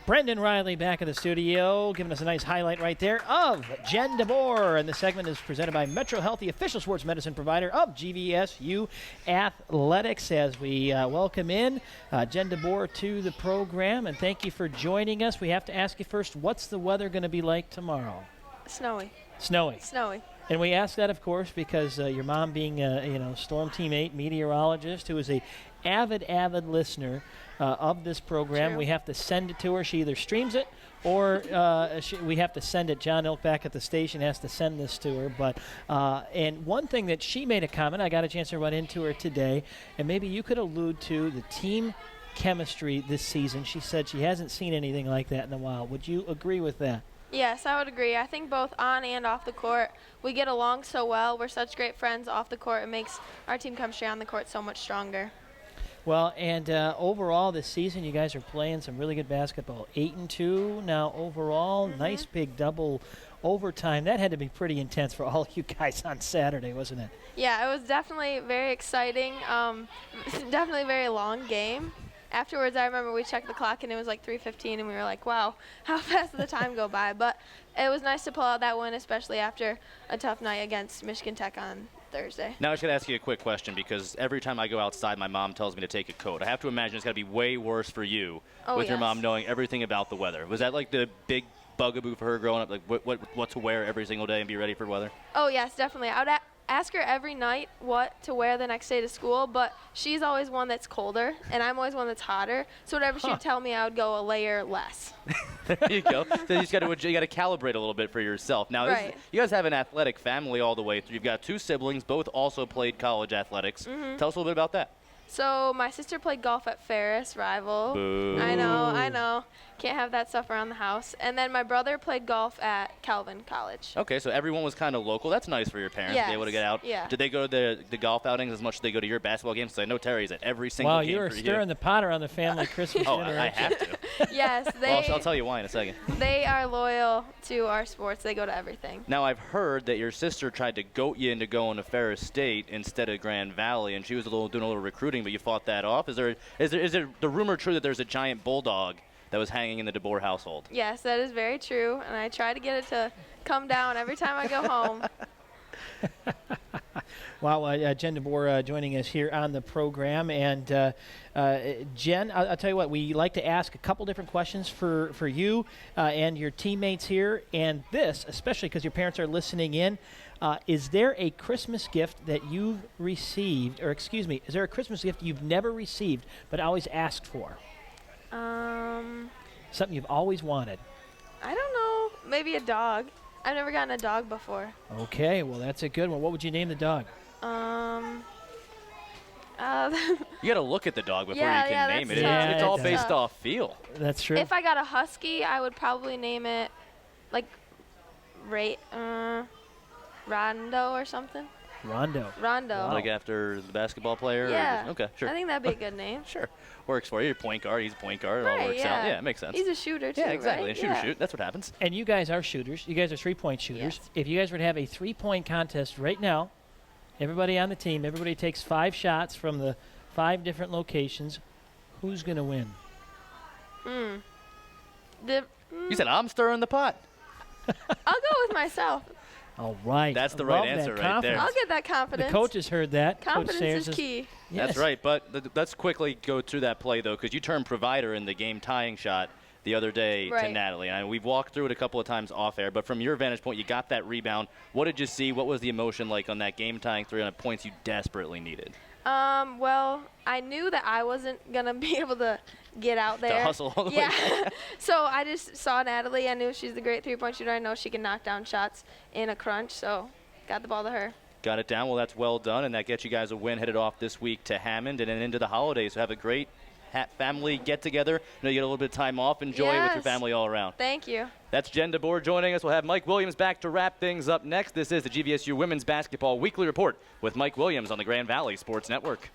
Brendan Riley back in the studio, giving us a nice highlight right there of Jenn DeBoer. And the segment is presented by Metro Health, the official sports medicine provider of GVSU Athletics. As we welcome in Jenn DeBoer to the program, and thank you for joining us. We have to ask you first, what's the weather going to be like tomorrow? Snowy. Snowy. Snowy. And we ask that, of course, because your mom being a storm teammate, meteorologist, who is a avid listener of this program. True. We have to send it to her. She either streams it or we have to send it. John Ilk back at the station has to send this to her. But and one thing that she made a comment, I got a chance to run into her today, and maybe you could allude to the team chemistry this season. She said she hasn't seen anything like that in a while. Would you agree with that? Yes, I would agree. I think both on and off the court, we get along so well. We're such great friends off the court. It makes our team chemistry on the court so much stronger. Well, and overall this season, you guys are playing some really good basketball. 8-2 now overall. Nice big double overtime. That had to be pretty intense for all you guys on Saturday, wasn't it? Yeah, it was definitely very exciting. Definitely a very long game. Afterwards, I remember we checked the clock and it was like 3:15, and we were like, wow, how fast did the time go by? But it was nice to pull out that win, especially after a tough night against Michigan Tech on Thursday. Now I should ask you a quick question, because every time I go outside, my mom tells me to take a coat. I have to imagine it's got to be way worse for you with your mom knowing everything about the weather. Was that like the big bugaboo for her growing up, like what to wear every single day and be ready for weather? Oh, yes, definitely. I would ask her every night what to wear the next day to school, but she's always one that's colder, and I'm always one that's hotter. So whatever she would tell me, I would go a layer less. There you go. So you got to calibrate a little bit for yourself. Now, Right. you guys have an athletic family all the way through. You've got two siblings, both also played college athletics. Tell us a little bit about that. So my sister played golf at Ferris, rival. Boo. I know. Can't have that stuff around the house. And then my brother played golf at Calvin College. Okay, so everyone was kind of local. That's nice for your parents to be able to get out. Yeah. Did they go to the golf outings as much as they go to your basketball games? Because I know Terry's at every single game you were for stirring the pot around the family Christmas Oh, dinner. I have to. Yes, Well, I'll tell you why in a second. they are loyal to our sports. They go to everything. Now, I've heard that your sister tried to goat you into going to Ferris State instead of Grand Valley, and she was doing a little recruiting, but you fought that off. Is there the rumor true that there's a giant bulldog that was hanging in the DeBoer household? Yes, that is very true, and I try to get it to come down every time I go home. Wow, Jenn DeBoer joining us here on the program. And Jenn, I'll tell you what, we like to ask a couple different questions for you and your teammates here. And this, especially because your parents are listening in, is there a Christmas gift that you've received, or excuse me, is there a Christmas gift you've never received but always asked for? Something you've always wanted. I don't know. Maybe a dog. I've never gotten a dog before. Okay, well, that's a good one. What would you name the dog? You got to look at the dog before you can name it. Tough. It's all That's based tough. off feel. That's true. If I got a husky, I would probably name it like Rondo or something. Rondo. Like after the basketball player? Yeah. Okay, sure. I think that'd be a good name. Sure. Works for you. You're a point guard. He's a point guard. It all Right, works out. Yeah, it makes sense. He's a shooter, too, Yeah, exactly. right? A shoot. That's what happens. And you guys are shooters. You guys are three-point shooters. Yes. If you guys were to have a three-point contest right now, everybody on the team, everybody takes 5 shots from the 5 different locations, who's going to win? You said, I'm stirring the pot. I'll go with myself. All right. That's the I right love answer that right confidence. there. I'll get that The confidence. coach has heard that. Coach Confidence Sayers is key. Yes. That's right. But let's quickly go through that play, though, because you turned provider in the game-tying shot the other day to Right. Natalie. And we've walked through it a couple of times off air, but from your vantage point, you got that rebound. What did you see? What was the emotion like on that game-tying 3 on the points you desperately needed? Well, I knew that I wasn't going to be able to get out there. To hustle all the way. Yeah. So I just saw Natalie. I knew she's the great three-point shooter. I know she can knock down shots in a crunch, so got the ball to her. Got it down. Well, that's well done, and that gets you guys a win headed off this week to Hammond and then into the holidays. So have a great family get-together. You get a little bit of time off. Enjoy it with your Yes. family all around. Thank you. That's Jenn DeBoer joining us. We'll have Mike Williams back to wrap things up next. This is the GVSU Women's Basketball Weekly Report with Mike Williams on the Grand Valley Sports Network.